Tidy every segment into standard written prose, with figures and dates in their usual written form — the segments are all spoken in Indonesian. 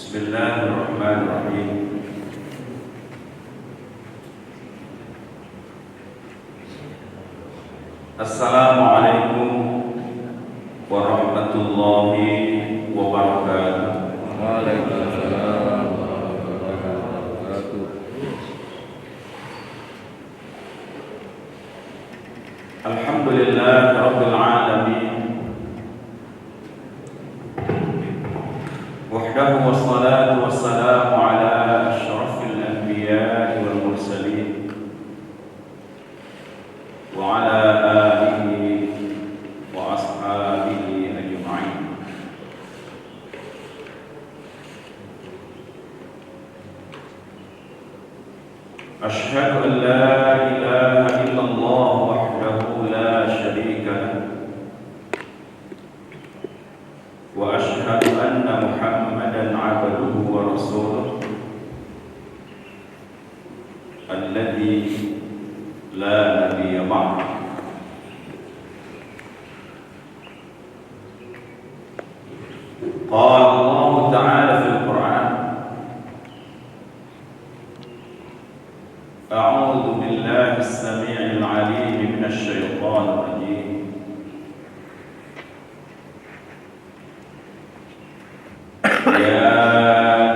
Bismillahirrahmanirrahim. Assalamualaikum warahmatullahi wabarakatuh. Waalaikumsalam warahmatullahi wabarakatuh. Alhamdulillah rabbil alamin. Wahdahu wassalatu wassalamu ala asyrafil anbiya'i wal mursalin wa ala alihi wa ashabihi ajma'in. Asyhadu an la ilaha illallah wahdahu la syarika lahu wa asyhadu anna Muhammadan 'abduhu wa rasuluh alladzi la nabiyya ba'dahu. Qala Allah ta'ala fil Qur'an, a'udzu billahi as-sami'il 'alim minasy syaithanir rajim. Ya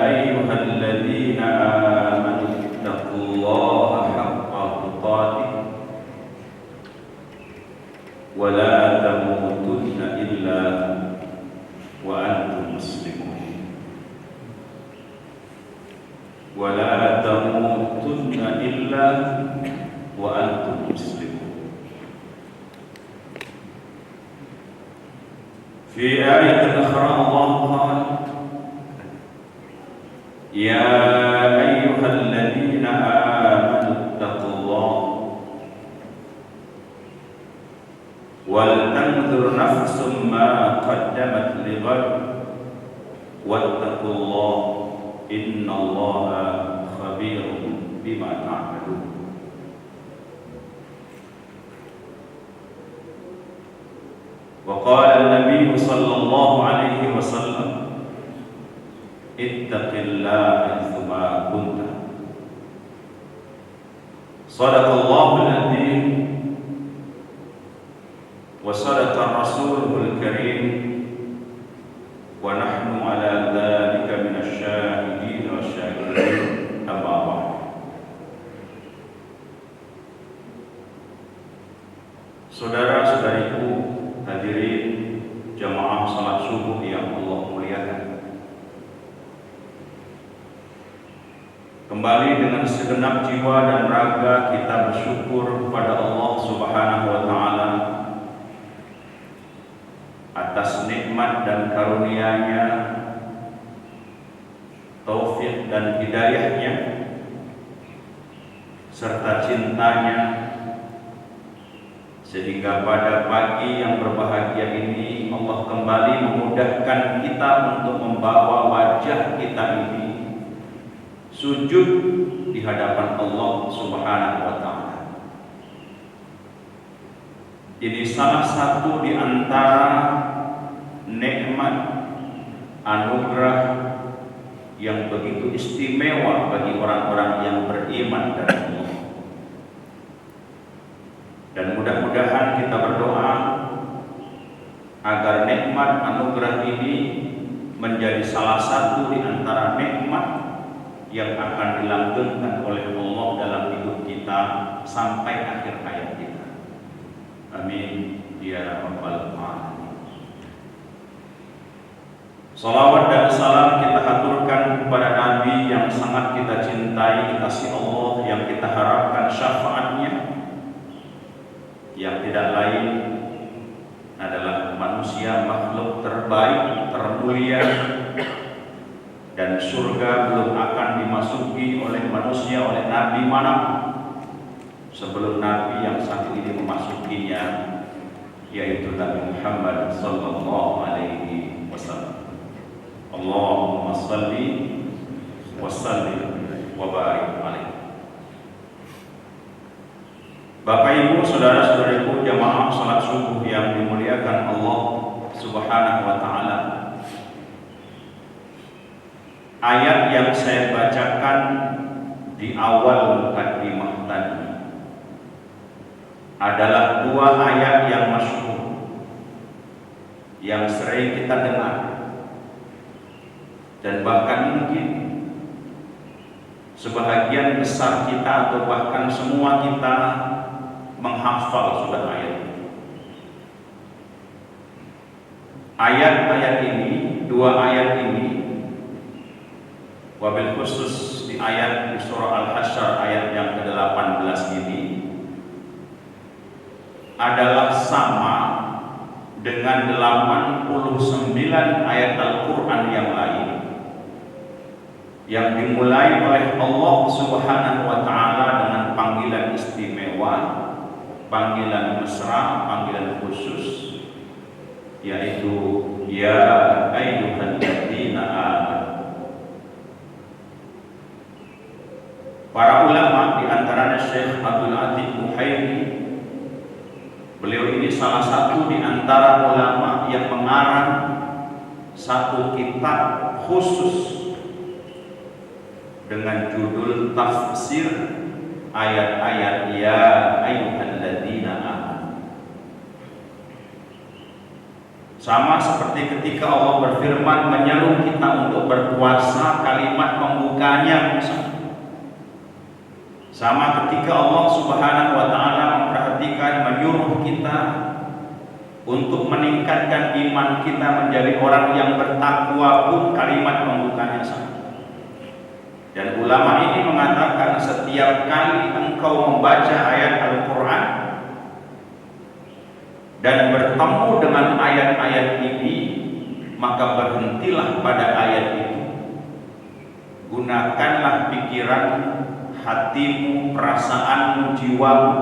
ayyuhalladzina amanu taqullaha haqqa tuqatih wa la tamutunna illa wa antum muslimun. Wa la tamutunna illa wa antum muslimun. Fi ayatin ukhra Allah qala ya ayyuhalladzina amanu taqullaha wal tanzur nafsum ma qaddamat lighad wattaqullaha innallaha khabirun bima ta'malun. Wa qala an-nabiy sallallahu alaihi wasallam ittaqillaha haitsuma kunta. Shadaqallahu al-azim wa sadaqa rasulul karim wa nahnu ala dzalika minasy syahidin wa syakirin. Amma ba'd. Saudara-saudariku hadirin jamaah salat subuh yang Allah muliakan, kembali dengan segenap jiwa dan raga kita bersyukur kepada Allah Subhanahu wa taala atas nikmat dan karunia-Nya, taufik dan hidayah-Nya serta cintanya, sehingga pada pagi yang berbahagia ini Allah kembali memudahkan kita untuk membawa wajah kita ini sujud di hadapan Allah Subhanahu wa taala. Ini salah satu di antara nikmat anugerah yang begitu istimewa bagi orang-orang yang beriman kepada Allah. Dan mudah-mudahan kita berdoa agar nikmat anugerah ini menjadi salah satu di antara nikmat yang akan dilanggengkan oleh Allah dalam hidup kita sampai akhir hayat kita. Amin ya rabbal alamin. Salawat dan salam kita haturkan kepada Nabi yang sangat kita cintai, dikasihi Allah, yang kita harapkan syafaatnya, yang tidak lain adalah manusia makhluk terbaik, termulia, dan surga belum akan dimasuki oleh manusia, oleh nabi manapun sebelum nabi yang satu ini memasukinya, yaitu Nabi Muhammad sallallahu alaihi wasallam. Allahumma shalli wa sallim wa barik alaihi. Bapak Ibu, saudara-saudariku jamaah salat subuh yang dimuliakan Allah Subhanahu wa taala. ayat yang saya bacakan di awal mukadimah tadi adalah dua ayat yang masyhur, yang sering kita dengar, dan bahkan mungkin sebahagian besar kita atau bahkan semua kita menghafal sudah ayat ini. Ayat-ayat ini, dua ayat ini, wabil khusus di ayat di surah Al-Hasyr ayat yang ke-18 ini adalah sama dengan 89 ayat Al-Quran yang lain yang dimulai oleh Allah Subhanahu wa Ta'ala dengan panggilan istimewa, panggilan mesra, panggilan khusus, yaitu ya ayyuhalladzina amanu. Para ulama di antaranya Syekh Abdul Aziz Muhairi, beliau ini salah satu di antara ulama yang mengarang satu kitab khusus dengan judul tafsir ayat-ayat ya ayyuhalladzina amanu. Sama seperti ketika Allah berfirman menyeru kita untuk berpuasa, kalimat pembukanya sama ketika Allah Subhanahu wa Ta'ala memperhatikan, menyuruh kita untuk meningkatkan iman kita menjadi orang yang bertakwa pun kalimat pembukanya sama. Dan ulama ini mengatakan setiap kali engkau membaca ayat Al-Quran dan bertemu dengan ayat-ayat ini, maka berhentilah pada ayat itu. Gunakanlah pikiran, hatimu, perasaanmu, jiwamu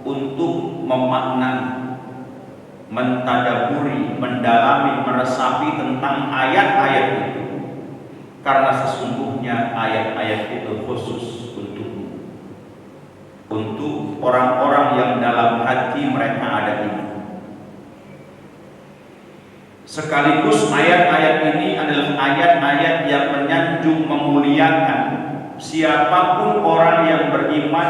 untuk memaknai, mentadaburi, mendalami, meresapi tentang ayat-ayat itu. Karena sesungguhnya ayat-ayat itu khusus untuk orang-orang yang dalam hati mereka ada iman. Sekaligus ayat-ayat ini adalah ayat-ayat yang menyanjung, memuliakan siapapun orang yang beriman.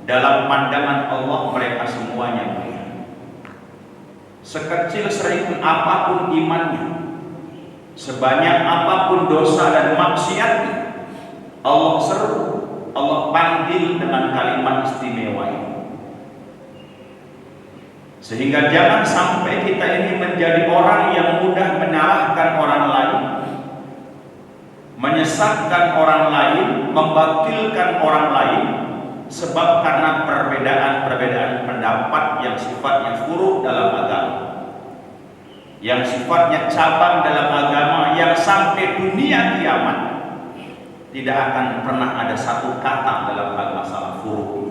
Dalam pandangan Allah mereka semuanya mulia. Sekecil seripun apapun imannya, sebanyak apapun dosa dan maksiatnya, Allah seru, Allah panggil dengan kalimat istimewa ini. Sehingga jangan sampai kita ini menjadi orang yang mudah menyalahkan orang lain, menyesatkan orang lain, membatilkan orang lain, sebab karena perbedaan pendapat yang sifatnya furu' dalam agama, yang sifatnya cabang dalam agama, yang sampai dunia kiamat tidak akan pernah ada satu kata dalam masalah furu'.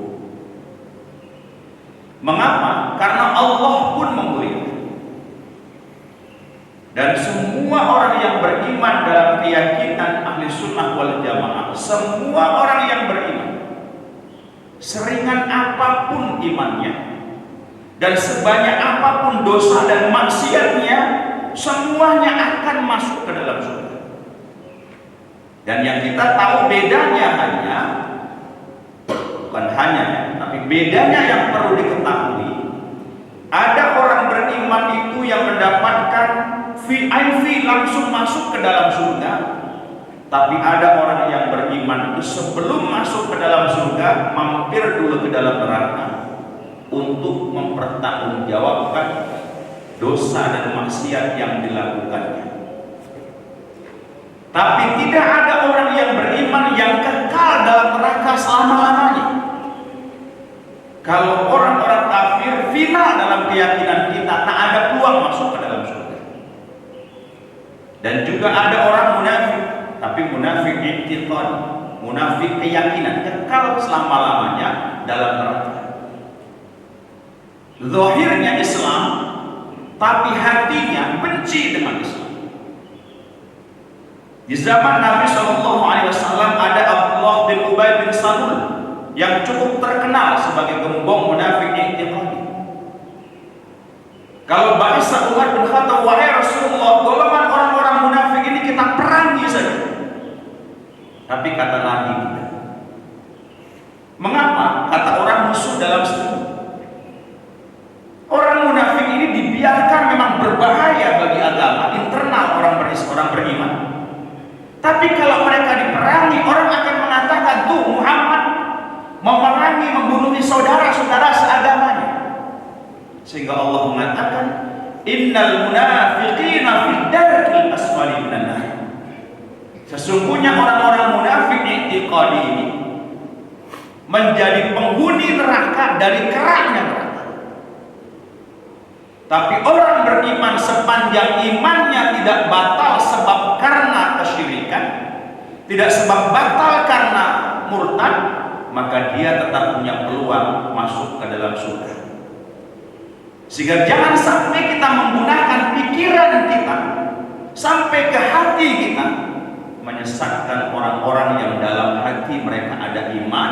Mengapa? Karena Allah pun memuliakan. Dan semua orang yang beriman dalam keyakinan ahli sunnah wal jamaah, semua orang yang beriman, seringan apapun imannya dan sebanyak apapun dosa dan maksiatnya, semuanya akan masuk ke dalam surga. Dan yang kita tahu bedanya tapi bedanya yang perlu diketahui, ada orang beriman itu yang mendapatkan VIP langsung masuk ke dalam surga, tapi ada orang yang beriman itu sebelum masuk ke dalam surga mampir dulu ke dalam neraka untuk mempertanggungjawabkan dosa dan maksiat yang dilakukannya. Tapi tidak ada orang yang beriman yang kekal dalam neraka selama-lamanya. Kalau orang-orang kafir final dalam keyakinan kita, tak ada peluang masuk ke dalam surga. Dan juga ada orang munafik, tapi munafik i'tiqad, munafik keyakinan, kekal selama-lamanya dalam neraka. Zahirnya Islam, tapi hatinya benci dengan Islam. Di zaman Nabi SAW ada Abdullah bin Ubay bin Salul yang cukup terkenal sebagai gembong munafik i'tiqadi. Kalau Ba'isa Umar bin Khattab, wahai Rasulullah, golongan orang-orang munafik ini kita perangi saja. Tapi kata Nabi tidak. Mengapa? Kata orang musuh dalam sendiri. Orang munafik ini dibiarkan memang berbahaya bagi agama internal orang beriman. Tapi kalau mereka diperangi, orang akan mengatakan tuh Muhammad memerangi, membunuh saudara-saudara seagamanya. Sehingga Allah mengatakan, innal munafiqina fid darkil asfali minan nar. Sesungguhnya orang-orang munafik i'tiqadi ini menjadi penghuni neraka dari keraknya neraka. Tapi orang beriman sepanjang imannya tidak batal sebab karena kesyirikan, tidak sebab batal karena murtad, maka dia tetap punya peluang masuk ke dalam surga. Sehingga jangan sampai kita menggunakan pikiran kita sampai ke hati kita menyesatkan orang-orang yang dalam hati mereka ada iman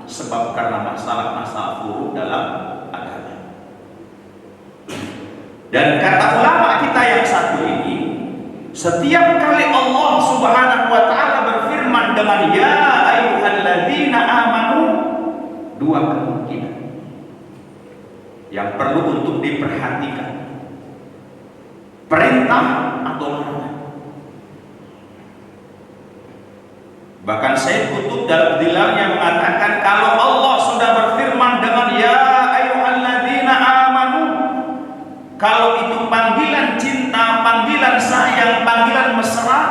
sebab karena masalah-masalah buruk dalam agama. Dan kata ulama kita yang satu ini, setiap kali Allah Subhanahu wa taala berfirman dengan ya ayyuhalladzina amanu, dua kemungkinan yang perlu untuk diperhatikan. Perintah atau larangan. Bahkan Sayyid Qutb dalam dilalnya mengatakan kalau Allah sudah berfirman dengan ya ayyuhalladzina amanu, kalau itu panggilan cinta, panggilan sayang, panggilan mesra,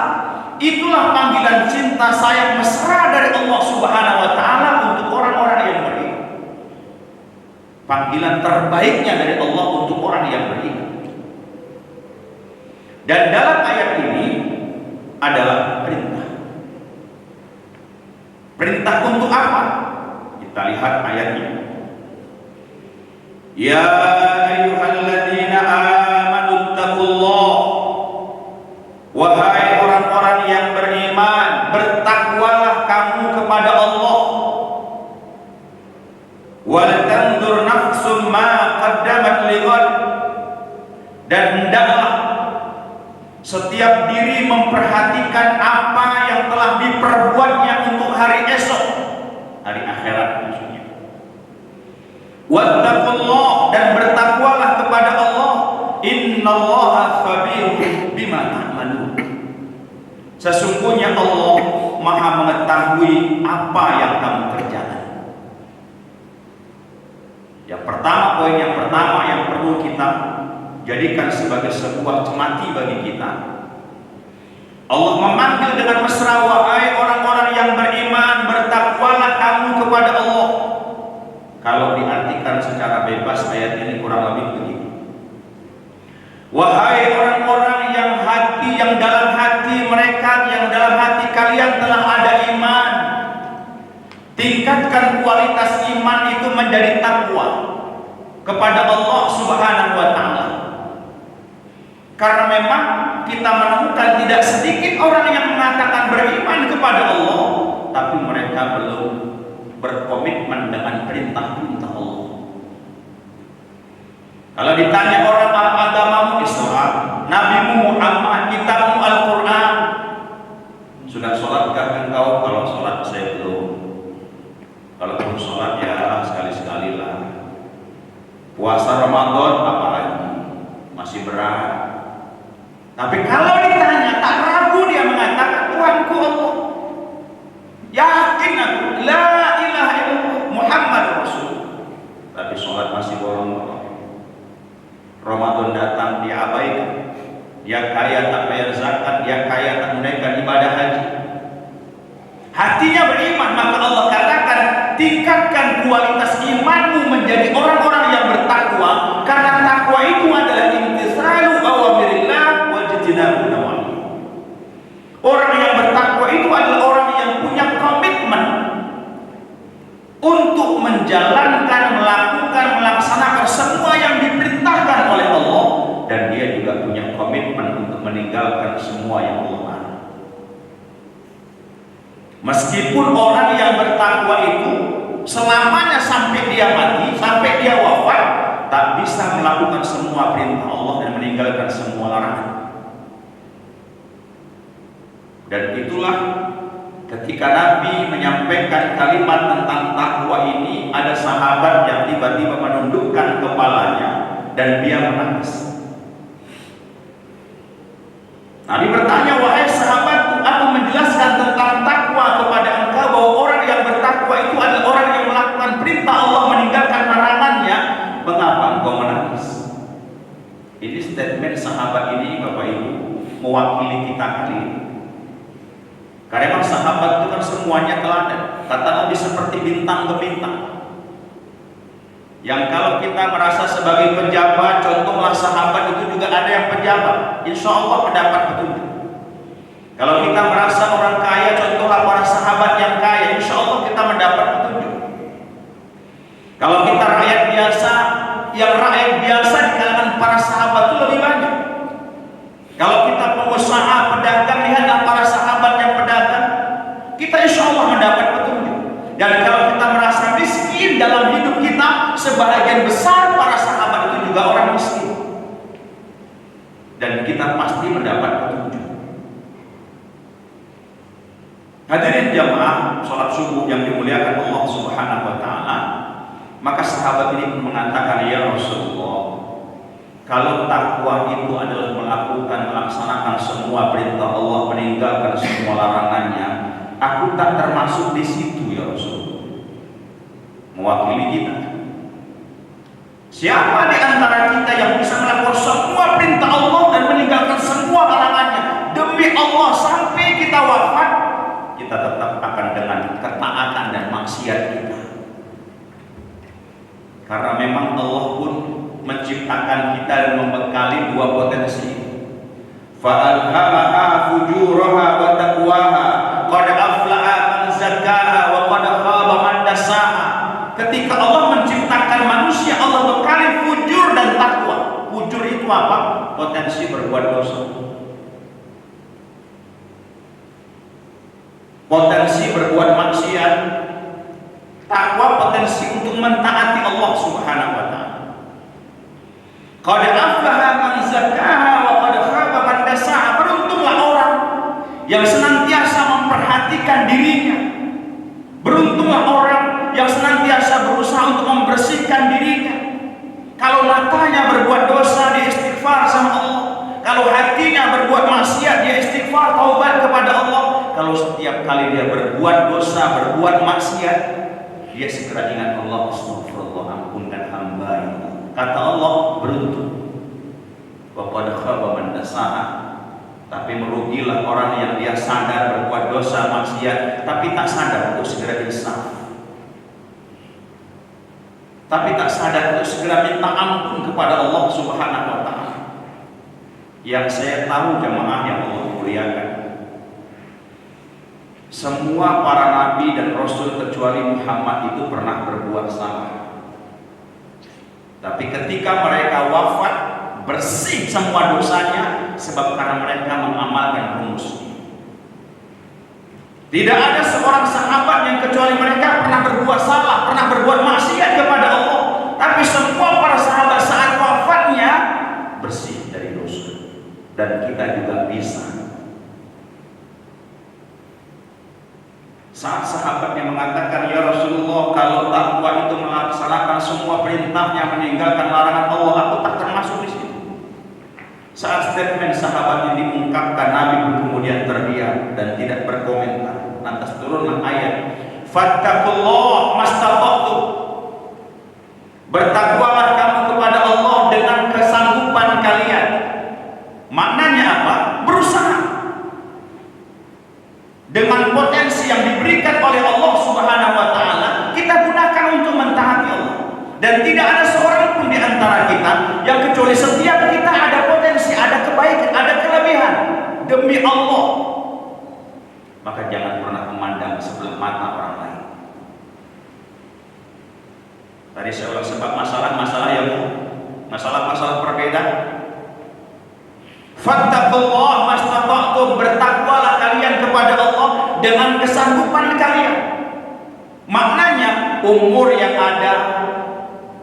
itulah panggilan cinta sayang mesra dari Allah Subhanahu wa taala untuk orang-orang yang beriman. Panggilan terbaiknya dari Allah untuk orang yang beriman. Dan dalam ayat ini adalah perintah. Perintah untuk apa? Kita lihat ayatnya. Ya ayyuhalladzina amanu taqullah. Wahai orang-orang yang beriman, bertakwalah kamu kepada Allah. Wal tanzur nafsum ma qaddamat lighad. Dan hendaklah setiap diri memperhatikan apa yang telah diperbuatnya untuk hari esok, hari akhirat maksudnya. Wattaqullah, dan bertakwalah kepada Allah. Innallaha khabirun bima ta'malun. Sesungguhnya Allah Maha mengetahui apa yang kamu kerjakan. Yang pertama, poin yang pertama yang perlu kita jadikan sebagai sebuah cemati bagi kita. Allah memanggil dengan mesra, wahai orang-orang yang beriman, bertakwalah kamu kepada Allah. Kalau diartikan secara bebas ayat ini kurang lebih begini. Wahai orang-orang yang dalam hati mereka, yang dalam hati kalian telah ada iman, tingkatkan kualitas iman itu menjadi takwa kepada Allah Subhanahu wa taala. Karena memang kita menemukan tidak sedikit orang yang mengatakan beriman kepada Allah, tapi mereka belum berkomitmen dengan perintah-perintah Allah. Kalau ditanya orang apa agamamu, Islam, Nabimu Muhammad, kitabmu Al-Quran, sudah sholatkah engkau? Kalau sholat saya belum. Kalau belum sholat ya sekali-sekali lah. Puasa Ramadan apalagi, masih berat. Tapi kalau ditanya, tak ragu dia mengatakan Tuhanku Allah. Yakin aku, la ilaha illallah Muhammad Rasul. Tapi sholat masih bolong-bolong. Ramadan datang dia abaikan. Dia kaya tak bayar zakat, dia kaya tak menunaikan ibadah haji. Hatinya beriman, maka Allah katakan tingkatkan kualitas imanmu menjadi orang-orang yang bertakwa. Karena takwa itu adalah imtisalu awamirillah wa jitinabu nawahi. Orang yang bertakwa itu adalah orang yang punya komitmen untuk menjalankan, melakukan, melaksanakan semua yang diperintahkan oleh Allah, dan dia juga punya komitmen untuk meninggalkan semua yang Allah larang. Meskipun orang yang bertakwa itu selamanya sampai dia mati, sampai dia wafat, tak bisa melakukan semua perintah Allah dan meninggalkan semua larangan. Dan itulah Ketika Nabi menyampaikan kalimat tentang takwa ini, ada sahabat yang tiba-tiba menundukkan kepalanya dan dia menangis. Nabi bertanya, wahai sahabatku, aku menjelaskan tentang takwa kepada engkau bahwa orang yang bertakwa itu adalah orang yang melakukan perintah Allah, meninggalkan larangannya. Mengapa engkau menangis? Ini statement sahabat ini, Bapak Ibu, mewakili kita kali ini. Karena memang sahabat itu kan semuanya teladan. Kata Nabi seperti bintang bintang. Yang kalau kita merasa sebagai pejabat, contohlah sahabat itu juga ada yang pejabat, insya Allah mendapat petunjuk. Kalau kita merasa orang kaya, contohlah para sahabat yang kaya, insya Allah kita mendapat petunjuk. Kalau kita rakyat biasa, yang rakyat biasa di kalangan para sahabat itu lebih banyak. Kalau kita pengusaha, pedagang, lihatlah para sahabat yang pedagang, kita insya Allah mendapat petunjuk. Dan kalau kita merasa miskin dalam hidup kita, sebagian besar para sahabat itu juga orang miskin. Dan kita pasti mendapat petunjuk. Hadirin jamaah sholat subuh yang dimuliakan Allah Subhanahu wa Ta'ala, maka sahabat ini pun mengatakan, ya Rasulullah, kalau takwa itu adalah melaksanakan semua perintah Allah, meninggalkan semua larangannya, aku tak termasuk di situ ya Rasul. Mewakili kita. Siapa di antara kita yang bisa melakukan semua perintah Allah dan meninggalkan semua larangannya demi Allah sampai kita wafat, kita tetap akan dengan ketaatan dan maksiat kita. Karena memang Allah pun menciptakan kita dan membekali dua potensi. Fa'alhamaha fujuraha wa taqwaha qad aflaha man zakkaha wa qad khaba man dassaha. Ketika Allah menciptakan manusia, Allah bekali fujur dan takwa. Fujur itu apa? Potensi berbuat dosa. Potensi berbuat maksiat. Takwa potensi untuk mentaati Allah Subhanahu wa Ta'ala. Qad aflaha man zakkaha wa qad khaba man dassaha. Beruntunglah orang yang senantiasa memperhatikan dirinya. Beruntunglah orang yang senantiasa berusaha untuk membersihkan dirinya. Kalau matanya berbuat dosa, dia istighfar sama Allah. Kalau hatinya berbuat maksiat, dia istighfar, taubat kepada Allah. Kalau setiap kali dia berbuat dosa, berbuat maksiat, dia segera ingat Allah, astagfirullah, ampunkan hamba ini. Kata Allah, beruntung. Wa qad khaba man dassaha. Tapi merugilah orang yang dia sadar berbuat dosa maksiat, tapi tak sadar untuk segera insaf. Tapi tak sadar untuk segera minta ampun kepada Allah Subhanahu wa Ta'ala. Yang saya tahu jemaah yang Allah muliakan, semua para nabi dan rasul kecuali Muhammad itu pernah berbuat salah. Tapi ketika mereka wafat, bersih semua dosanya, sebab karena mereka mengamalkan rumus. Tidak ada seorang sahabat yang kecuali mereka pernah berbuat salah, pernah berbuat maksiat kepada Allah. Tapi semua para sahabat saat wafatnya bersih dari dosa. Dan kita juga bisa. Saat sahabatnya mengatakan, ya Rasulullah, kalau takwa itu melaksanakan semua perintahnya, meninggalkan larangan Allah, aku tak termasuk di situ. Saat statement sahabat ini diungkapkan, Nabi pun kemudian terdiam dan tidak berkomentar. Lantas turunlah ayat, fattaqullah mastata'tum. Bertakwalah kamu kepada Allah dengan kesanggupan kalian. Maknanya apa? Berusaha. Dengan potensi yang diberikan oleh Allah Subhanahu wa Ta'ala, kita gunakan untuk mentaati Allah. Dan tidak ada seorang pun di antara kita yang kecuali setiap kita ada potensi, ada kebaikan, ada kelebihan demi Allah. Maka jangan pernah memandang sebelah mata orang lain. Tadi saya ulang, sebab masalah-masalah yang masalah-masalah perbedaan. Fattaqullah mastata'tum, bertakwalah kalian kepada Allah dengan kesanggupan kalian. Maknanya umur yang ada,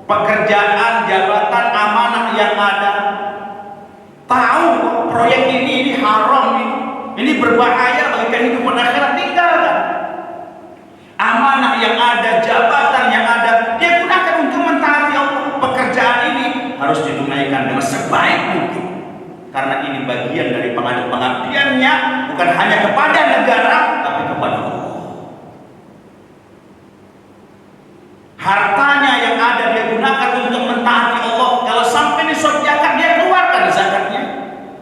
pekerjaan, jabatan, amanah yang ada, tahu proyek ini haram, ini berbahaya bagi kehidupan akhirat, tinggalkan. Amanah yang ada, jabatan yang ada, dia gunakan untuk mentaati Allah. Pekerjaan ini harus ditunaikan dengan sebaik mungkin, karena ini bagian dari pengabdiannya bukan hanya kepada negara, tapi kepada Allah. Hartanya yang ada dia gunakan untuk mentaati Allah. Kalau sampai nisab zakat, dia keluarkan zakatnya.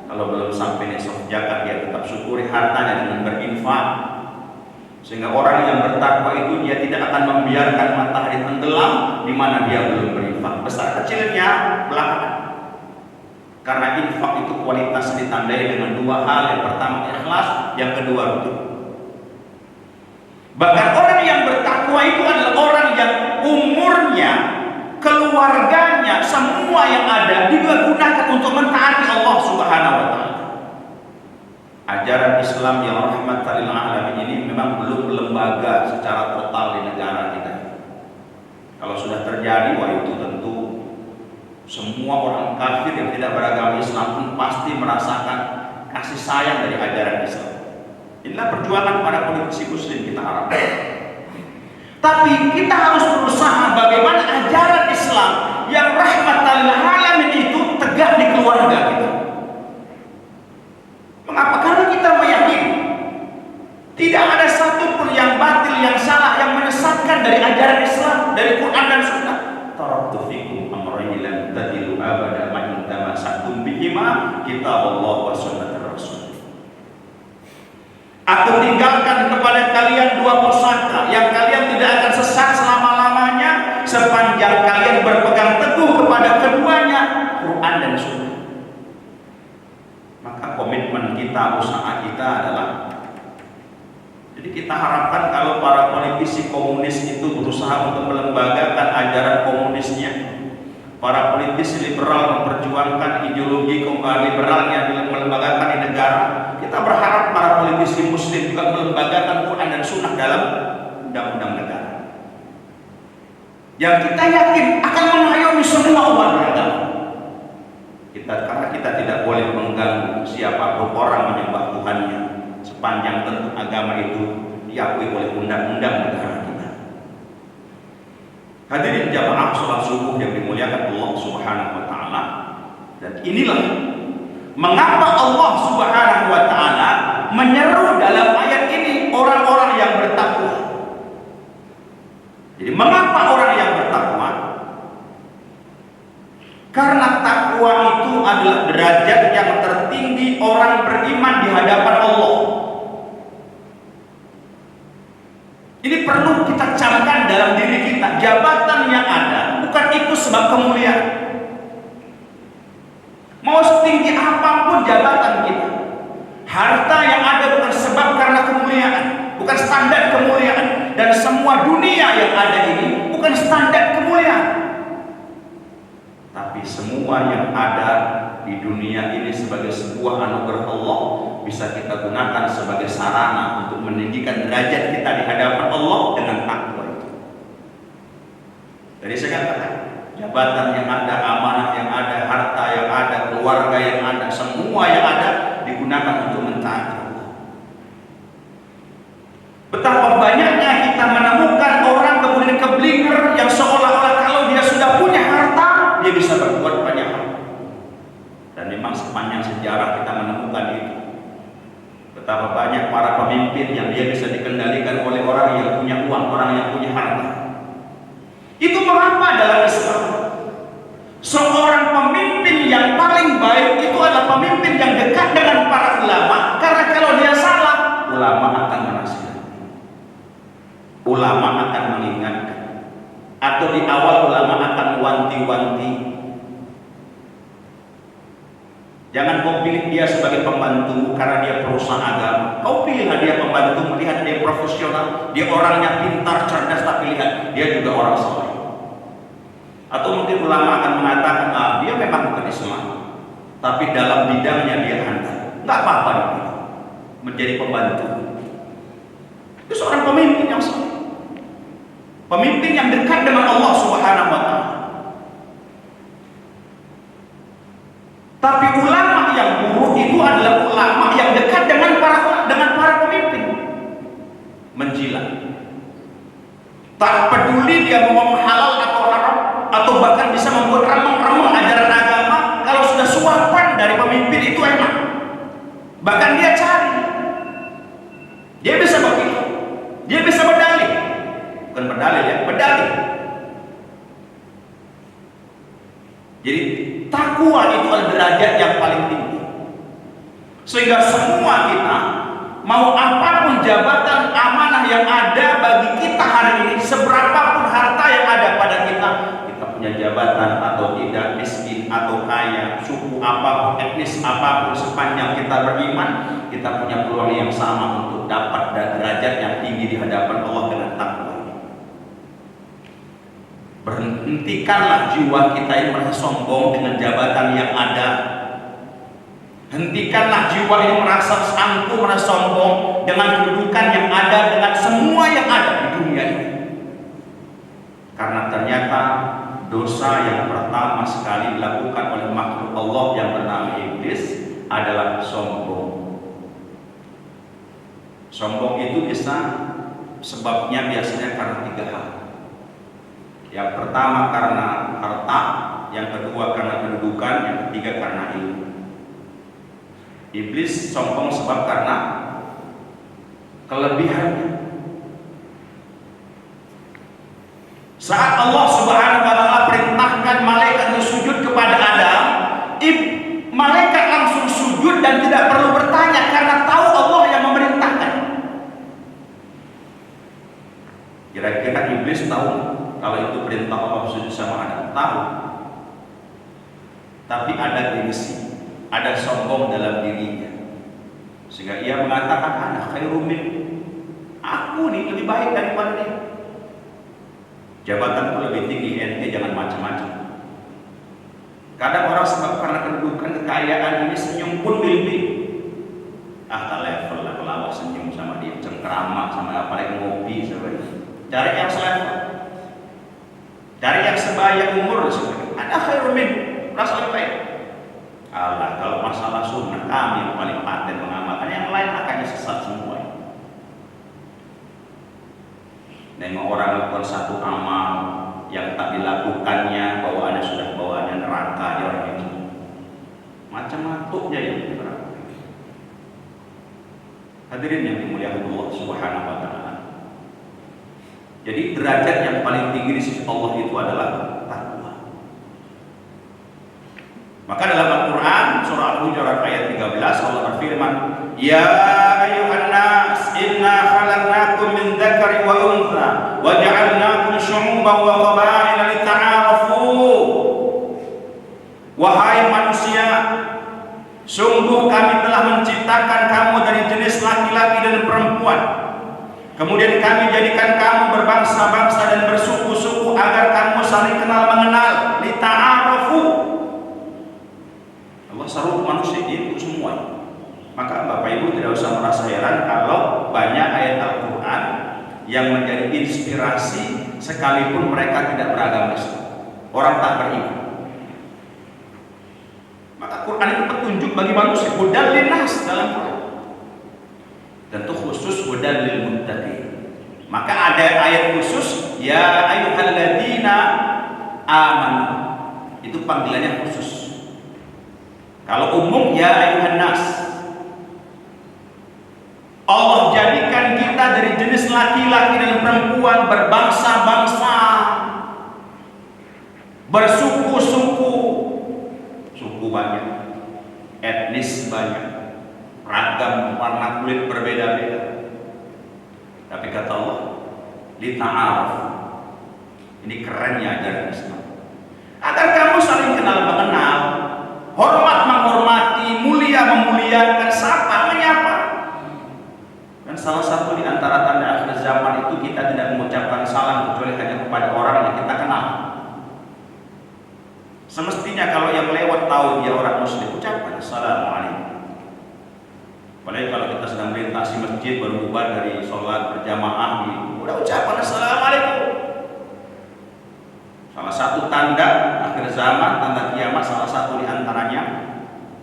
Kalau belum sampai nisab zakat, dia tetap syukuri hartanya dengan berinfak. Sehingga orang yang bertakwa itu dia tidak akan membiarkan matahari tenggelam di mana dia belum berinfak. Besar kecilnya belakangan. Karena infak itu kualitas ditandai dengan dua hal. Yang pertama ikhlas, yang kedua rutin. Bahkan orang yang bertakwa itu adalah orang yang umurnya, keluarganya, semua yang ada digunakan untuk mentaati Allah Subhanahu wa taala. Ajaran Islam yang rahmatan lil alamin ini memang belum lembaga secara total di negara kita. Kalau sudah terjadi, wah itu tentu semua orang kafir yang tidak beragama Islam pun pasti merasakan kasih sayang dari ajaran Islam. Inilah perjuangan para politisi muslim kita harapkan. Tapi kita harus berusaha bagaimana ajaran Islam yang rahmatan lil alamin itu tegak di keluarga kita. Mengapa? Karena kita meyakini tidak ada satupun yang batil, yang salah, yang menyesatkan dari ajaran Islam, dari Quran dan Sunnah. Taraktu fikum amrayni lam tadilu abada ma in tamassaktum bihima kitabullah wa sunnat rasul. Aku tinggalkan kepada kalian dua pusaka yang kalian tidak akan sesat selama-lamanya sepanjang kalian berpegang teguh kepada keduanya, Quran dan Sunnah. Maka komitmen kita, usaha kita adalah, jadi kita harapkan kalau para politisi komunis itu berusaha untuk melembagakan ajaran komunisnya, para politisi liberal memperjuangkan ideologi liberal yang melembagakan di negara, kita berharap para politisi muslim juga melembagakan Quran dan Sunnah dalam undang-undang negara yang kita yakin akan mengayomi semua umat beragama. Karena kita tidak boleh mengganggu siapapun orang menyembah Tuhannya sepanjang tentu agama itu diakui oleh undang-undang negara kita. Hadirin jamaah sholat subuh yang dimuliakan Allah Subhanahu wa taala, dan inilah mengapa Allah Subhanahu wa taala menyeru dalam ayat ini orang-orang yang bertakwa. Jadi mengapa orang yang bertakwa? Karena takwa itu adalah derajat yang tertinggi orang beriman di hadapan Allah. Ini perlu kita camkan dalam diri kita. Jabatan yang ada bukan itu sebab kemuliaan. Mau setinggi apapun jabatan kita, harta yang ada bukan sebab karena kemuliaan, bukan standar kemuliaan. Dan semua dunia yang ada ini bukan standar kemuliaan. Tapi semua yang ada di dunia ini sebagai sebuah anugerah Allah bisa kita gunakan sebagai sarana untuk meninggikan derajat kita di hadapan Allah dengan takwa itu. Jadi saya katakan, jabatan yang ada, amanah yang ada, harta yang ada, keluarga yang ada, semua yang ada digunakan untuk mentaati Allah. Betapa banyaknya kita menemukan orang kemudian keblinger yang seolah-olah kalau dia sudah punya harta dia bisa berbuat banyak hal. Dan memang sepanjang sejarah kita menemukan itu. Betapa banyak para pemimpin yang dia bisa dikendalikan oleh orang yang punya uang, orang yang punya harta. Itu mengapa dalam Islam seorang pemimpin yang paling baik itu adalah pemimpin yang dekat dengan para ulama, karena kalau dia salah, ulama akan menasihati, ulama akan mengingatkan. Atau di awal ulama akan wanti-wanti. Jangan kau pilih dia sebagai pembantu karena dia perusahaan agama. Kau pilihlah dia pembantu, melihat dia profesional, dia orangnya pintar, cerdas, tapi lihat dia juga orang soleh. Atau mungkin ulama akan mengatakan, dia memang bukan Islam, tapi dalam bidangnya dia handal. Nggak apa-apa dia menjadi pembantu. Itu seorang pemimpin yang soleh. Pemimpin yang dekat dengan Allah Subhanahu wa taala. Tapi ulama yang buruk itu adalah ulama yang dekat dengan para pemimpin. Menjilat. Tak peduli dia mau ngomong halal atau haram, atau bahkan bisa membuat remeng-remeng ajaran agama. Kalau sudah suapan dari pemimpin itu enak, bahkan dia cari, dia bisa begitu, dia bisa berdalih, bukan berdalih ya, berdalih. Jadi takwa itu adalah derajat yang paling tinggi, sehingga semua kita, mau apapun jabatan amanah yang ada bagi kita hari ini, seberapapun harta yang ada pada kita punya jabatan atau tidak, miskin atau kaya, suku apapun, etnis apapun, sepanjang kita beriman, kita punya peluang yang sama untuk dapat derajat yang tinggi di hadapan Allah dengan takwa. Berhentikanlah jiwa kita yang merasa sombong dengan jabatan yang ada. Hentikanlah jiwa ini merasa angkuh, merasa sombong dengan kedudukan yang ada, dengan semua yang ada di dunia ini. Karena ternyata dosa yang pertama sekali dilakukan oleh makhluk Allah yang bernama iblis adalah sombong. Sombong itu sebabnya biasanya karena 3 hal. Yang pertama karena harta, yang kedua karena kedudukan, yang ketiga karena ilmu. Iblis sombong sebab karena kelebihannya. Saat Allah Subhanahu wa taala perintahkan malaikat sujud kepada Adam, malaikat langsung sujud dan tidak perlu bertanya karena tahu Allah yang memerintahkan. Kira-kira iblis tahu kalau itu perintah Allah sujud sama Adam? Tahu. Tapi ada gengsi, ada sombong dalam dirinya, sehingga ia mengatakan ana khairum min, aku nih lebih baik daripada dia. Jabatanku lebih tinggi, ente jangan macam-macam. Kadang orang sebab karena kedudukan, kekayaan ini senyum pun mimpi. Tak level lah kalau senyum sama dia, cengkerama sama apalagi ngopi sebenarnya. Cari yang selevel, cari yang sebaya umur sebenarnya. Ada khairum min, rasa lebih baik. Allah, kalau masalah sunnah kami yang paling paten mengamalkan, yang lain akan sesat semua. Nengok orang lakukan satu amal yang tak dilakukannya, bawaannya sudah bawaannya neraka, dia orang itu macam matuknya yang neraka. Hadirin yang dimuliakan Allah Subhanahu wa taala. Jadi derajat yang paling tinggi di sisi Allah itu adalah takwa. Maka dalam Al-Quran surah Al-Hujurat ayat 13 Allah berfirman, ya ayuhan nas inna khalaqnakum min dzakari wa untha wa ja'alnakum syu'uban wa qabaila lita'arafu. Wahai manusia, sungguh kami telah menciptakan kamu dari jenis laki-laki dan perempuan, kemudian kami jadikan kamu berbangsa-bangsa dan bersuku-suku agar kamu saling kenal mengenal, lita'arafu. Allah seru manusia itu semua. Maka Bapak Ibu tidak usah merasa heran kalau banyak ayat Al-Quran yang menjadi inspirasi sekalipun mereka tidak beragama Islam, orang tak beriman. Maka Quran itu petunjuk bagi manusia, hudal linnas dalam Quran. Tentu khusus hudal lil muttaqin. Maka ada ayat khusus ya ayyuhalladzina amanu. Itu panggilannya khusus. Kalau umum ya ayuhan nas. Allah jadikan kita dari jenis laki-laki dan perempuan, berbangsa-bangsa, bersuku-suku, suku banyak, etnis banyak, ragam warna kulit berbeda-beda. Tapi kata Allah, lita'aruf. Ini kerennya ajaran Islam. Agar kamu saling kenal mengenal, hormat menghormati, mulia memuliakan, sapa menyapa. Dan salah satu di antara tanda akhir zaman itu kita tidak mengucapkan salam kecuali hanya kepada orang yang kita kenal. Semestinya kalau yang lewat tahu dia orang muslim, ucapkan assalamualaikum. Apalagi kalau kita sedang melintasi masjid baru bubar dari sholat berjamaah, udah ucapkan assalamualaikum. Salah satu tanda akhir zaman, tanda kiamat, salah satu di antaranya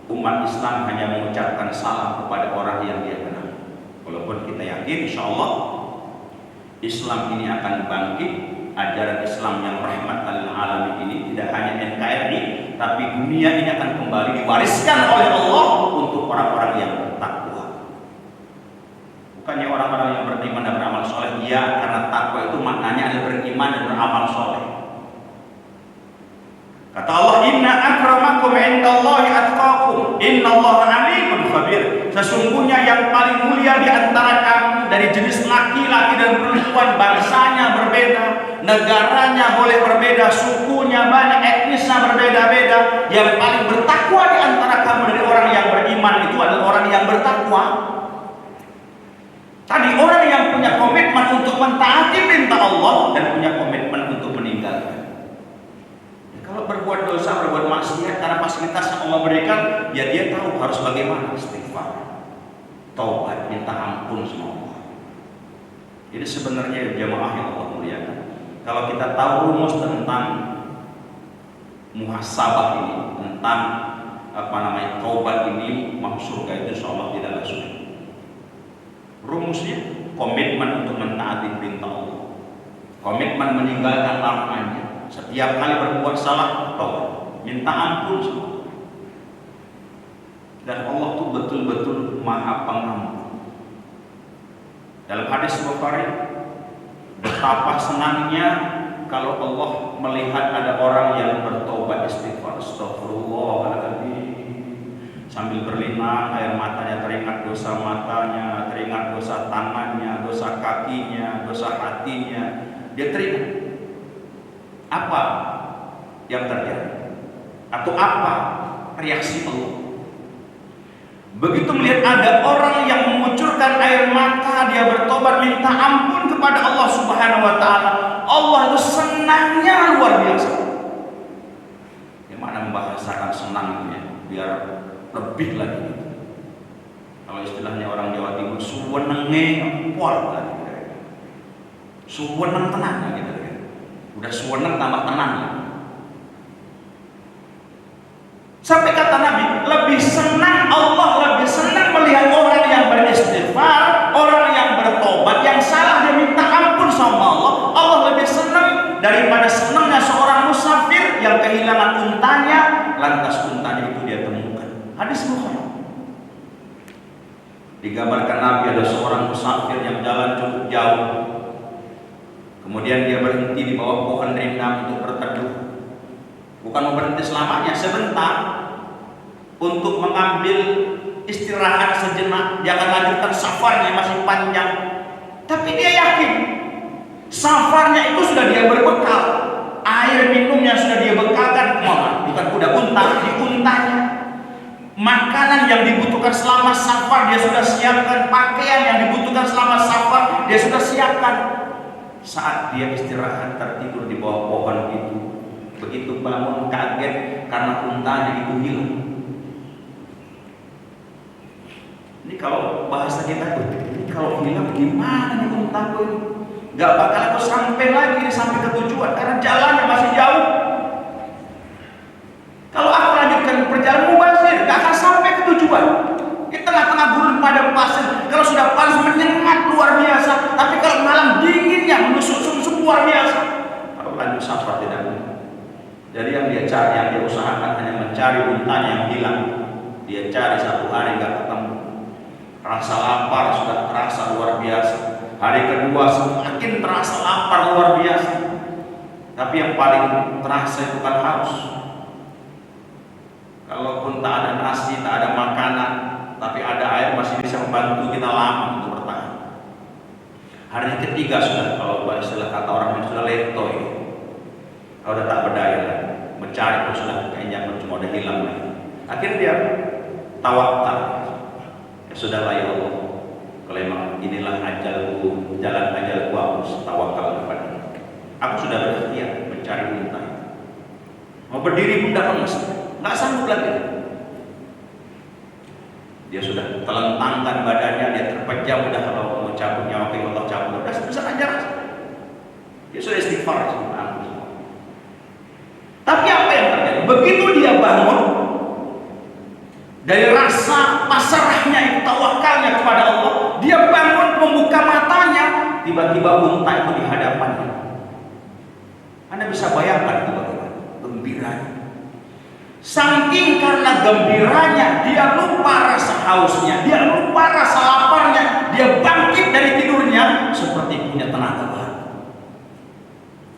umat Islam hanya mengucapkan salam kepada orang yang dia kenal. Walaupun kita yakin insya Allah Islam ini akan bangkit, ajaran Islam yang rahmatan lil alamin ini tidak hanya NKRI, tapi dunia ini akan kembali diwariskan oleh Allah untuk orang-orang yang bertakwa. Bukannya orang-orang yang beriman dan beramal soleh, ya, karena takwa itu maknanya adalah beriman dan beramal soleh. Kata Allah, inna akramakum indallahi atqakum, innallaha alimun khabir. Sesungguhnya yang paling mulia di antara kamu dari jenis laki-laki dan perempuan, bangsanya berbeda, negaranya boleh berbeda, sukunya banyak, etnisnya berbeda-beda. Yang paling bertakwa di antara kamu dari orang yang beriman itu adalah orang yang bertakwa. Tadi orang yang punya komitmen untuk mentaati perintah Allah dan punya komitmen untuk meninggalkan. Kalau berbuat dosa, berbuat maksiat karena fasilitas yang Allah berikan, ya dia tahu harus bagaimana istighfar, taubat, minta ampun sama Allah. Jadi sebenarnya jamaah yang Allah muliakan, kalau kita tahu rumus tentang muhasabah ini, tentang taubat ini, masuk surga itu insyaallah tidaklah sulit. Rumusnya komitmen untuk mentaati perintah Allah, komitmen meninggalkan larangannya. Setiap kali berbuat salah, taubat, minta ampun sama Allah. Dan Allah itu betul-betul Maha Pengampun. Dalam hadis Bukhari, betapa senangnya kalau Allah melihat ada orang yang bertobat istighfar, astagfirullahaladzim, sambil berlinang air matanya, teringat dosa matanya, teringat dosa tangannya, dosa kakinya, dosa hatinya, dia teringat. Apa yang terjadi? Atau apa reaksi Allah? Begitu melihat ada orang yang mengucurkan air mata, dia bertobat minta ampun kepada Allah Subhanahu wa taala, Allah itu senangnya luar biasa. Gimana membahasakan senangnya biar lebih lagi? Kalau istilahnya orang Jawa Timur, suwenenge pol kan. Suweneng tenang gitu. Udah suweneng tambah tenang. Sampai kata Nabi, lebih senang Allah, lebih senang melihat orang yang beristighfar, orang yang bertobat, yang salah dia minta ampun sama Allah. Allah lebih senang daripada senangnya seorang musafir yang kehilangan untanya, lantas untanya itu dia temukan. Hadis Bukhari. Digambarkan Nabi ada seorang musafir yang jalan cukup jauh. Kemudian dia berhenti di bawah pohon rindang untuk berteduh. Bukan mau berhenti selamanya, sebentar untuk mengambil istirahat sejenak. Dia akan lanjutkan safarnya, masih panjang. Tapi dia yakin safarnya itu sudah dia berbekal. Air minumnya sudah dia bekalkan kemana? Bukan kuda unta, di untanya. Makanan yang dibutuhkan selama safar dia sudah siapkan. Pakaian yang dibutuhkan selama safar dia sudah siapkan. Saat dia istirahat tertidur di bawah pohon itu, begitu bangun kaget karena untanya itu hilang. Ini kalau bahasa kita tuh, ini kalau hilang gimana nih untaku ini? Gak bakal aku sampai lagi sampai ke tujuan karena jalannya masih jauh. Kalau aku lanjutkan perjalanan mubazir, gak akan sampai ke tujuan. Di tengah-tengah gurun padang pasir, kalau sudah panas menyengat luar biasa, tapi kalau malam dinginnya menusuk sumsum luar biasa. Kalau lanjut safar tidak mudah. Jadi yang dia cari, yang dia usahakan hanya mencari untanya yang hilang. Dia cari satu hari nggak ketemu. Rasa lapar sudah terasa luar biasa. Hari kedua semakin terasa lapar luar biasa. Tapi yang paling terasa itu kan haus. Kalaupun tak ada nasi, tak ada makanan, tapi ada air masih bisa membantu kita lama untuk bertahan. Hari ketiga sudah, kalau istilah kata orang yang sudah letoy, kalau sudah tak berdaya lagi, mencari pun sudah kayaknya cuma udah hilang lagi. Akhirnya dia tawakal. Ya sudahlah ya Allah, kalau memang inilah ajalku, jalan ajalku, aku tawakal kepada. Aku sudah berikhtiar mencari unta. Mau berdiri pun tidak lemes, nggak sanggup lagi. Dia sudah telentangkan badannya, dia terpejam, udah kalau mau cabut nyawa Allah cabut, udah bisa aja. Dia sudah istighfar, tapi apa yang terjadi? Begitu dia bangun dari rasa pasrahnya, tawakalnya kepada Allah, dia bangun membuka matanya, tiba-tiba unta itu di hadapannya. Anda bisa bayangkan itu bagaimana gembiranya. Saking karena gembiranya, dia lupa rasa hausnya, dia lupa rasa laparnya, dia bangkit dari tidurnya seperti punya tenaga baru.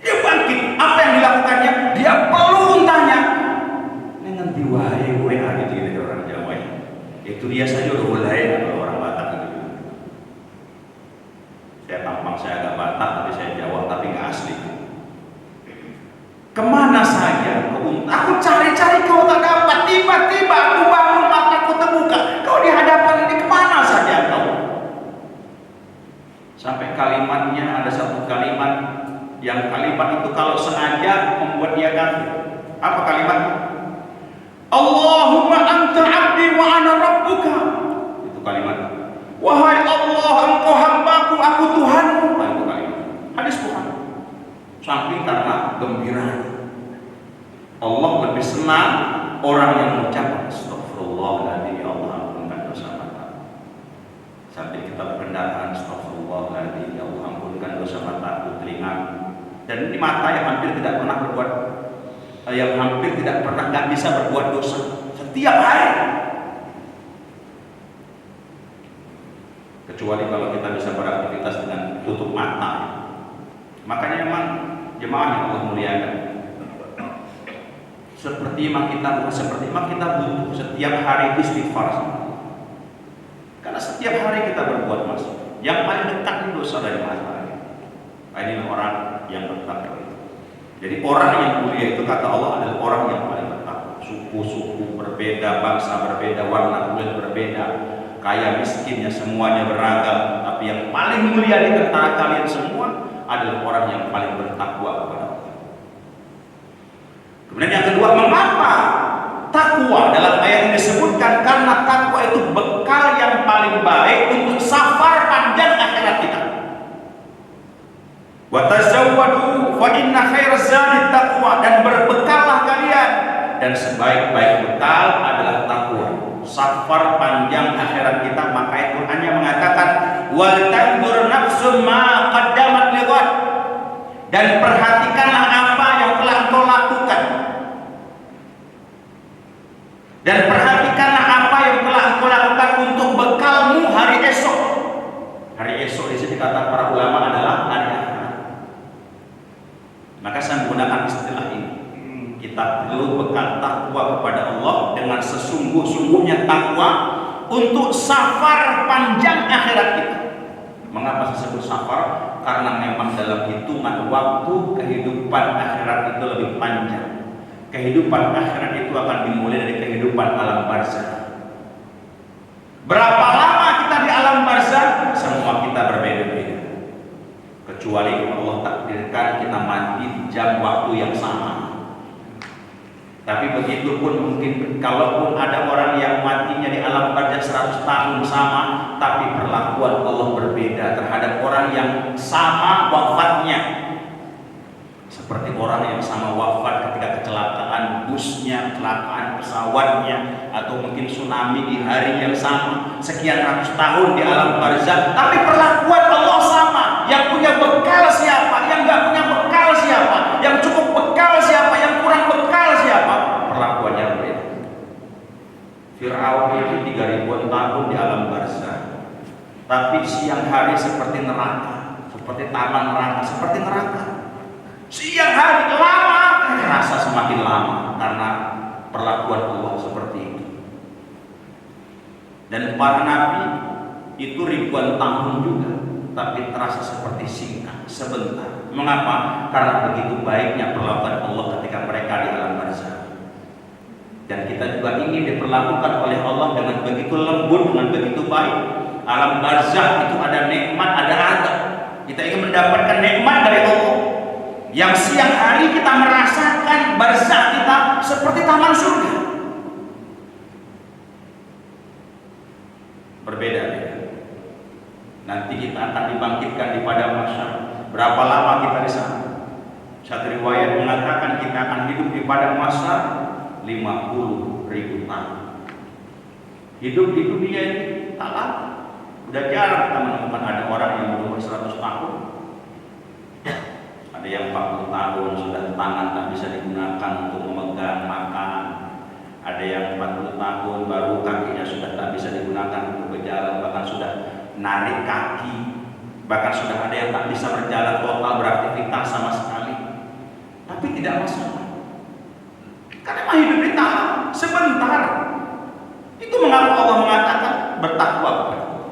Dia bangkit, apa yang dilakukannya? Dia peluk untanya. Dengan diwai gitu orang Jawa. Itu dia saja udah mulai kalau orang Batak gitu. Saya tampang saya agak Batak, tapi saya Jawa, tapi nggak asli. Kemana saja aku cari-cari kau tak dapat. Tiba-tiba aku bangun, mataku terbuka. Kau di hadapan ini, kemana saja kau? Sampai kalimatnya ada satu kalimat yang kalimat itu kalau sengaja membuat dia kafir. Apa kalimatnya? Allahumma anta abdi wa ana rabbuka. Itu kalimat. Wahai Allah, engkau hambaku, aku Tuhanmu. Nah, itu kalimat. Hadis Bukhari. Saking karena gembira. Allah lebih senang orang yang mengucap astagfirullahaladzim, ya Allah ampunkan dosa mata. Sampai kita berkendaraan, astagfirullahaladzim, ya Allah ampunkan dosa mataku, telinga. Dan ini mata yang hampir tidak pernah berbuat, yang hampir tidak pernah, nggak bisa berbuat dosa setiap hari. Kecuali kalau kita bisa beraktivitas dengan tutup mata. Makanya memang jemaah yang Allah muliakan, seperti memang kita butuh setiap hari istighfar. Karena setiap hari kita berbuat maksiat. Yang paling dekat itu dosa dari mata. Ini orang yang bertakwa. Jadi orang yang mulia itu kata Allah adalah orang yang paling bertakwa. Suku-suku berbeda, bangsa berbeda, warna kulit berbeda, kaya miskinnya semuanya beragam. Tapi yang paling mulia di antara kalian semua adalah orang yang paling bertakwa kepada Allah. Kemudian yang kedua, mengapa takwa dalam ayat ini disebutkan? Karena takwa itu bekal yang paling baik untuk safar panjang akhirat kita. Wa tazawwadu fa inna khairaz zadi taqwa, dan berbekallah kalian, dan sebaik-baik bekal adalah takwa. Safar panjang akhirat kita, maka Qur'annya mengatakan wal tanzur nafsum ma qaddamat lighad, dan perhatikanlah apa yang telah engkau lakukan, dan perhatikanlah apa yang telah engkau lakukan untuk bekalmu hari esok. Hari esok di sini kata para ulama adalah hari akhirat. Maka saya menggunakan istilah ini. Kita perlu bekal takwa kepada Allah dengan sesungguh-sungguhnya takwa untuk safar panjang akhirat kita. Mengapa saya sebut safar? Karena memang dalam hitungan waktu kehidupan akhirat itu lebih panjang. Kehidupan akhirat itu akan dimulai dari kehidupan alam barzakh. Berapa lama kita di alam barzakh? Semua kita berbeda-beda. Kecuali Allah takdirkan kita mati di jam waktu yang sama. Tapi begitu pun mungkin kalaupun ada orang yang matinya di alam barzakh 100 tahun sama, tapi perlakuan Allah berbeda terhadap orang yang sama wafatnya. Seperti orang yang sama wafat ketika kecelakaan busnya, kecelakaan pesawatnya, atau mungkin tsunami di hari yang sama, sekian ratus tahun di alam barzakh, tapi perlakuan Allah sama. Yang punya bekal siapa, yang nggak punya bekal siapa, yang cukup bekal siapa, yang kurang bekal siapa, perlakuannya berbeda. Fir'aun itu 3000 tahun di alam barzakh, tapi siang hari seperti neraka, seperti taman neraka, seperti neraka. Siang hari lama, terasa semakin lama karena perlakuan Allah seperti itu. Dan para nabi itu ribuan tahun juga, tapi terasa seperti singkat, sebentar. Mengapa? Karena begitu baiknya perlakuan Allah ketika mereka di alam barzakh. Dan kita juga ingin diperlakukan oleh Allah dengan begitu lembut, dengan begitu baik. Alam barzakh itu ada nikmat, ada azab. Kita ingin mendapatkan nikmat dari Allah. Yang siang hari kita merasakan barzakh kita seperti taman surga. Berbeda-beda. Nanti kita akan dibangkitkan di padang mahsyar. Berapa lama kita di sana? Satu riwayat mengatakan kita akan hidup di padang mahsyar 50.000 tahun. Hidup di dunia ini tak lama. Udah jarang kita menemukan ada orang yang berumur 100 tahun. Ada yang 40 tahun sudah tangan tak bisa digunakan untuk memegang makan. Ada yang 40 tahun baru kakinya sudah tak bisa digunakan untuk berjalan, bahkan sudah narik kaki. Bahkan sudah ada yang tak bisa berjalan total, beraktivitas sama sekali. Tapi tidak masalah, karena mah hidup di tanah sebentar. Itu mengapa Allah mengatakan bertakwa kepada Allah.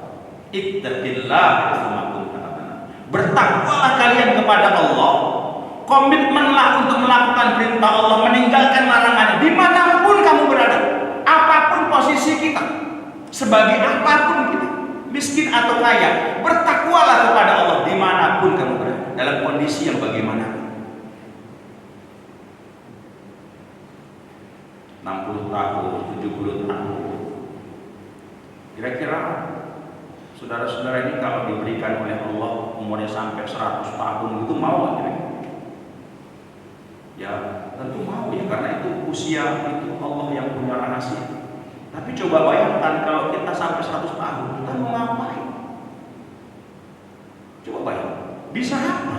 Ittaqillah haitsu kunta. Bertakwalah kalian kepada Allah. Komitmenlah untuk melakukan perintah Allah, meninggalkan larangannya dimanapun kamu berada. Apapun posisi kita, sebagai apapun kita, miskin atau kaya, bertakwalah kepada Allah dimanapun kamu berada, dalam kondisi yang bagaimana. 60 tahun, 70 tahun. Kira-kira saudara-saudara ini kalau diberikan oleh Allah umurnya sampai 100 tahun itu mau nggak kira-kira? Ya tentu mau ya, karena itu usia itu Allah yang punya rahasia. Tapi coba bayangkan kalau kita sampai 100 tahun, kita mau ngapain? Coba bayangkan, bisa apa?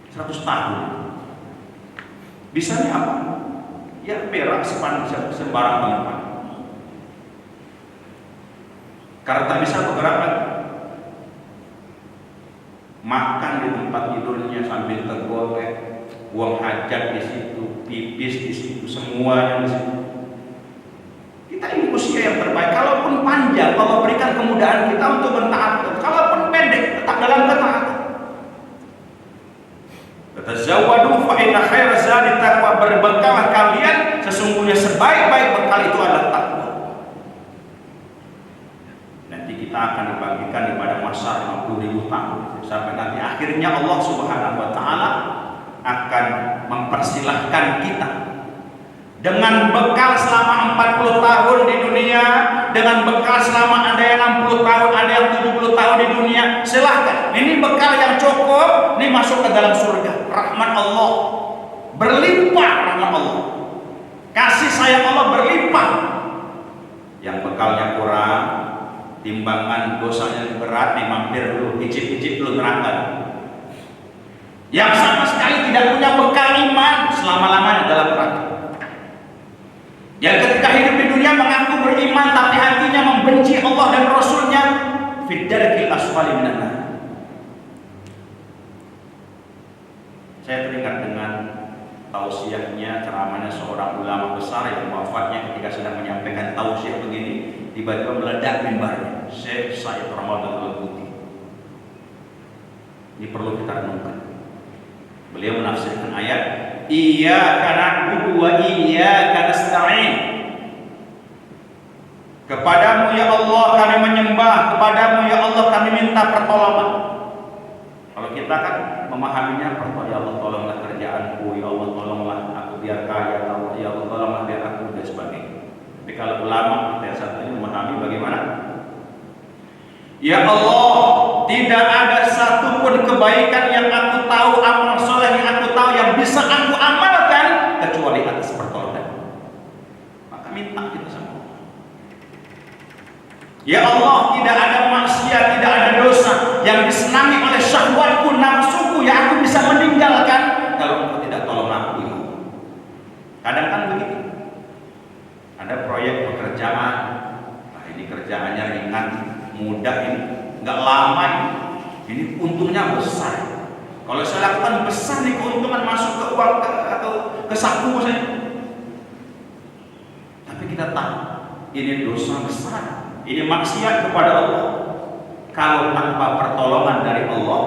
100 tahun bisanya apa? Ya berak sembarang tempat. Karena tak bisa bergerak lagi. Makan di tempat tidurnya sambil tergolek, buang hajat di situ, pipis di situ, semuanya di situ. Kita ini usia yang terbaik. Kalaupun panjang, Allah berikan kemudahan kita untuk bertaat. Kalaupun pendek, tetap dalam ketaatan. Tazawwadu fa inna khairaz zadi taqwa. Berbekallah kalian, sesungguhnya sebaik-baik bekal itu adalah takwa. Nanti kita akan dibagikan di pada masa 50.000 tahun sampai nanti akhirnya Allah Subhanahu wa taala akan mempersilahkan kita dengan bekal selama 40 tahun di dunia, dengan bekal selama ada yang 60 tahun, ada yang 70 tahun di dunia. Silahkan, ini bekal yang cukup, ini masuk ke dalam surga. Rahmat Allah berlimpah, rahmat Allah, kasih sayang Allah berlimpah. Yang bekalnya kurang, timbangan dosanya berat, nih mampir dulu, icip-icip dulu neraka. Yang sama sekali tidak punya bekal iman, selama-lamanya dalam neraka. Yang ketika hidup di dunia mengaku beriman tapi hatinya membenci Allah dan Rasulnya, fid darkil asfali minan nar. Saya teringat dengan tausiahnya, ceramahnya seorang ulama besar yang wafatnya ketika sedang menyampaikan tausiah begini, tiba-tiba meledak mimbarnya, Syekh Said Ramadan Al-Buti. Ini perlu kita renungkan. Beliau menafsirkan ayat Iyyaka na'budu wa iyyaka nasta'in. Kepadamu ya Allah kami menyembah, kepadamu ya Allah kami minta pertolongan. Kalau kita kan memahaminya, ya Allah tolonglah kerjaanku, ya Allah tolonglah aku biar kaya, ya Allah tolonglah biar aku dan sebagainya. Tapi kalau ulama kita yang satu ini memahami bagaimana? Ya Allah, tidak ada satupun kebaikan yang aku tahu, amal soleh yang aku tahu yang bisa aku amalkan kecuali atas pertolongan. Maka minta kita sama Allah. Ya Allah, tidak ada maksiat, tidak ada dosa yang disenangi oleh syahwatku, nafsuku yang aku bisa meninggalkan kalau engkau tidak tolong aku. Ya. Kadang kan begitu. Ada proyek pekerjaan, nah ini kerjaannya ringan, mudah ini, nggak lama ini untungnya besar. Kalau saya lakukan besar nih keuntungan masuk ke uang atau ke saku saya. Tapi kita tahu ini dosa besar, ini maksiat kepada Allah. Kalau tanpa pertolongan dari Allah,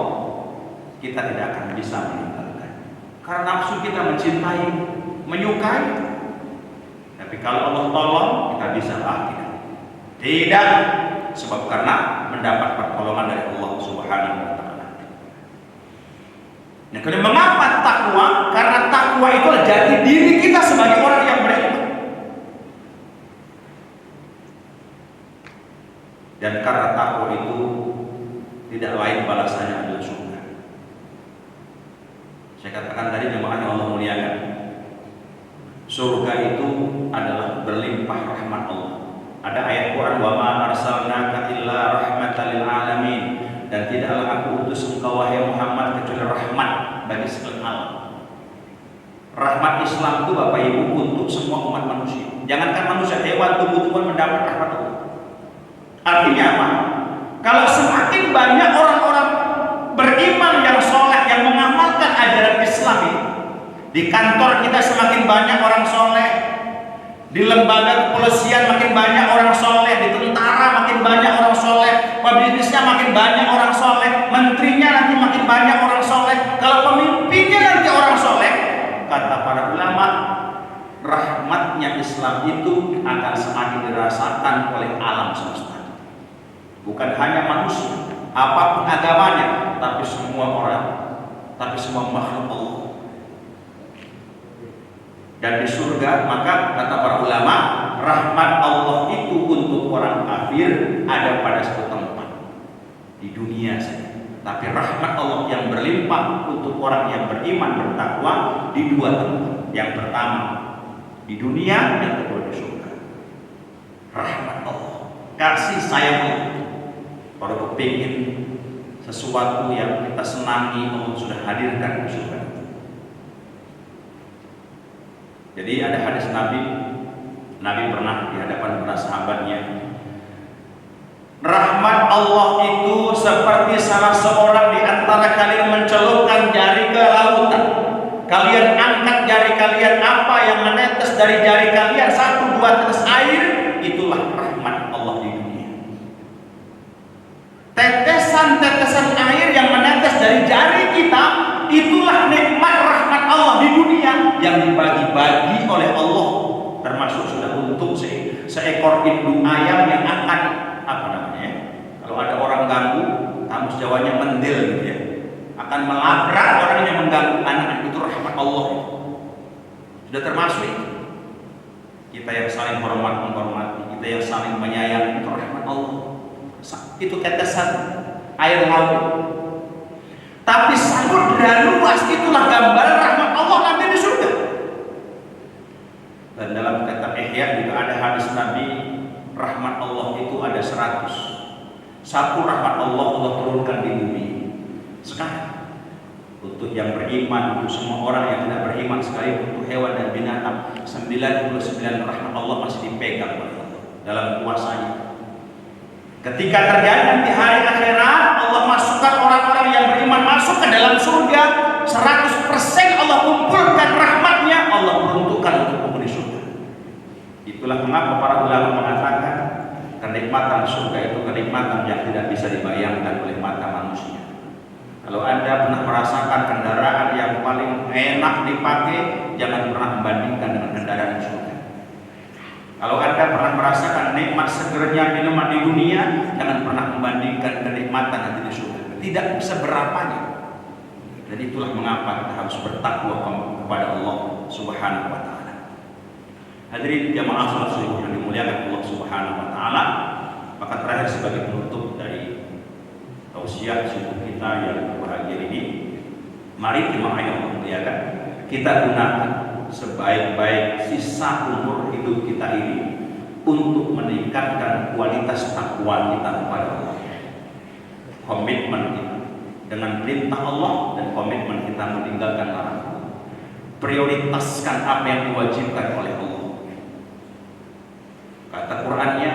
kita tidak akan bisa meninggalkan. Karena nafsu kita mencintai, menyukai. Tapi kalau Allah tolong, kita bisa tidak. Sebab karena mendapat pertolongan dari Allah Subhanahu wa taala. Nah, kemudian mengapa takwa? Karena takwa itu adalah jati diri kita sebagai orang yang beriman. Dan karena takwa itu tidak lain balasannya adalah surga. Saya katakan tadi jemaah yang Allah muliakan, surga itu adalah berlimpah rahmat Allah. Ada Ada ayat Quran, wa ma arsalnaka illa rahmatan lil alamin, dan tidaklah aku utus engkau wahai Muhammad kecuali rahmat bagi sekalian alam. Rahmat Islam itu Bapak Ibu untuk semua umat manusia. Jangankan manusia, hewan, tumbuh-tumbuhan mendapat rahmat Allah. Artinya apa? Kalau semakin banyak orang-orang beriman yang soleh, yang mengamalkan ajaran Islam ini, di kantor kita semakin banyak orang soleh, di lembaga kepolisian makin banyak orang soleh, di tentara makin banyak orang soleh, pebisnisnya makin banyak orang soleh, menterinya nanti makin banyak orang soleh, kalau pemimpinnya nanti orang soleh, kata para ulama, rahmatnya Islam itu akan semakin dirasakan oleh alam semesta. Bukan hanya manusia, apapun agamanya, tapi semua orang, tapi semua makhluk Allah. Dan di surga, maka kata para ulama, rahmat Allah itu untuk orang kafir ada pada satu tempat di dunia saja. Tapi rahmat Allah yang berlimpah untuk orang yang beriman bertakwa di dua tempat. Yang pertama di dunia, yang kedua di surga. Rahmat Allah, kasih sayang Allah. Kalau kepingin sesuatu yang kita senangi, Allah sudah hadirkan di surga. Jadi ada hadis Nabi pernah di hadapan para sahabatnya, rahmat Allah itu seperti salah seorang di antara kalian mencelupkan jari ke lautan. Kalian angkat jari kalian, apa yang menetes dari jari kalian, 1-2 tetes air, itulah rahmat Allah di dunia. Tetesan-tetesan air yang menetes dari jari kita, itulah nikmat rahmat Allah di dunia yang dibagi-bagi oleh Allah. Termasuk sudah untuk seekor induk ayam yang akan kalau ada orang ganggu, kamu Jawanya mendil gitu ya, akan melabrak orang yang mengganggu anak, itu rahmat Allah. Sudah termasuk itu. Kita yang saling menghormati, kita yang saling menyayangi, itu rahmat Allah. Itu tetesan air laut. Tapi samudra luas, itulah gambaran rahmat Allah nanti di surga. Dan dalam kitab Ihya juga ada hadis Nabi, rahmat Allah itu ada 100. Satu rahmat Allah turunkan di bumi sekarang untuk yang beriman, untuk semua orang yang tidak beriman, sekali untuk hewan dan binatang. 99 rahmat Allah masih dipegang oleh Allah dalam kuasanya. Ketika terjadi nanti hari akhirat, Allah masukkan orang-orang yang beriman masuk ke dalam surga, 100% Allah kumpulkan rahmatnya, Allah peruntukkan untuk penghuni surga. Itulah mengapa para ulama mengatakan kenikmatan surga itu kenikmatan yang tidak bisa dibayangkan oleh mata manusia. Kalau Anda pernah merasakan kendaraan yang paling enak dipakai, jangan pernah membandingkan dengan kendaraan surga. Kalau Anda pernah merasakan nikmat segernya minuman di dunia, jangan pernah membandingkan kenikmatan nanti di surga. Tidak bisa berapanya. Dan itulah mengapa kita harus bertakwa kepada Allah Subhanahu wa taala. Hadirin jamaah salat subuh yang dimuliakan Allah Subhanahu wa taala, maka terakhir sebagai penutup dari tausiah subuh kita yang berbahagia ini, mari jemaah yang dimuliakan, kita gunakan sebaik-baik sisa umur hidup kita ini untuk meningkatkan kualitas takwa kita kepada Allah. Komitmen kita dengan perintah Allah dan komitmen kita meninggalkan larangan. Prioritaskan apa yang diwajibkan oleh Allah. Kata Qur'annya,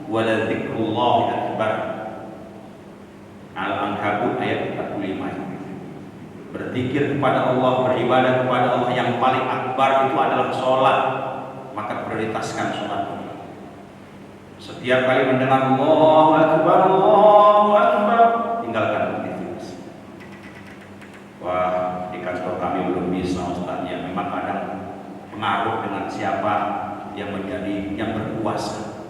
wala dzikrullahi akbar. Al-Ankabut ayat 45. Berzikir kepada Allah, beribadah kepada Allah yang paling akbar itu adalah sholat. Maka prioritaskan sholat. Setiap kali mendengar Allahu Akbar, tinggalkan aktivitas. Wah, di kantor kami belum bisa Ustaznya. Memang kadang pengaruh dengan siapa yang menjadi yang berkuasa.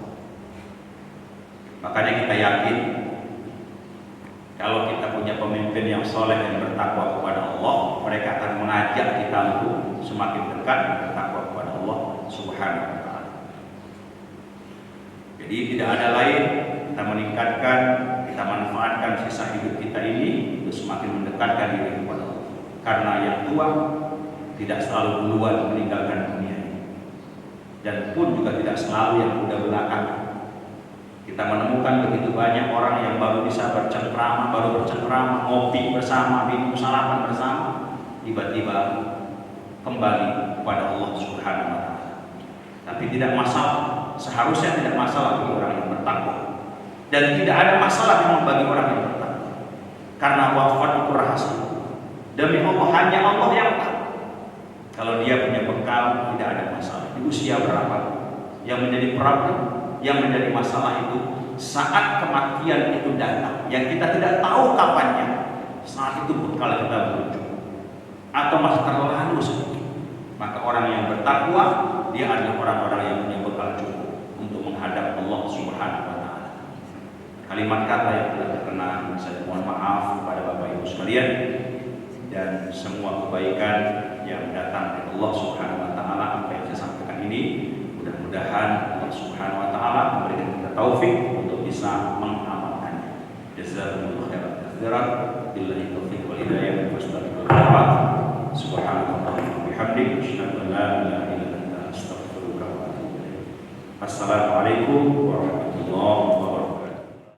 Makanya kita yakin kalau kita punya pemimpin yang soleh dan bertakwa kepada Allah, mereka akan mengajak kita untuk semakin dekat dan bertakwa kepada Allah Subhanahu wa taala. Jadi tidak ada lain, kita meningkatkan, kita manfaatkan sisa hidup kita ini untuk semakin mendekatkan diri kepada Allah. Karena yang tua tidak selalu duluan meninggalkan dunia ini, dan pun juga tidak selalu yang muda belakang Kita menemukan begitu banyak orang yang baru bisa bercengkrama, ngopi bersama, minum sarapan bersama, tiba-tiba kembali kepada Allah Subhanahu wa taala. Tapi tidak masalah, seharusnya tidak masalah bagi orang yang bertakwa. Dan tidak ada masalah memang bagi orang yang bertakwa. Karena wafat itu rahasia. Demi Allah, hanya Allah yang tahu. Kalau dia punya bekal, tidak ada masalah. Di usia berapa? Yang menjadi problem, yang menjadi masalah itu saat kematian itu datang, yang kita tidak tahu kapannya. Saat itu bekal kita berujung atau masih terlalu sedikit. Maka orang yang bertakwa, dia adalah orang-orang yang punya bekal cukup untuk menghadap Allah Subhanahu wa taala. Kalimat kata yang tidak terkenan, saya mohon maaf kepada Bapak Ibu sekalian, dan semua kebaikan yang datang dari Allah Subhanahu wa taala apa yang saya sampaikan ini, mudah-mudahan Allah Subhanahu wa taala memberikan kita taufik untuk bisa mengamalkannya. Jazakumullahu khairan katsiran. Billahi taufiq wal hidayah. Subhanallah wa bihamdihi asyhadu an la ilaha illa anta astaghfiruka wa atubu ilaik. Assalamualaikum warahmatullahi wabarakatuh.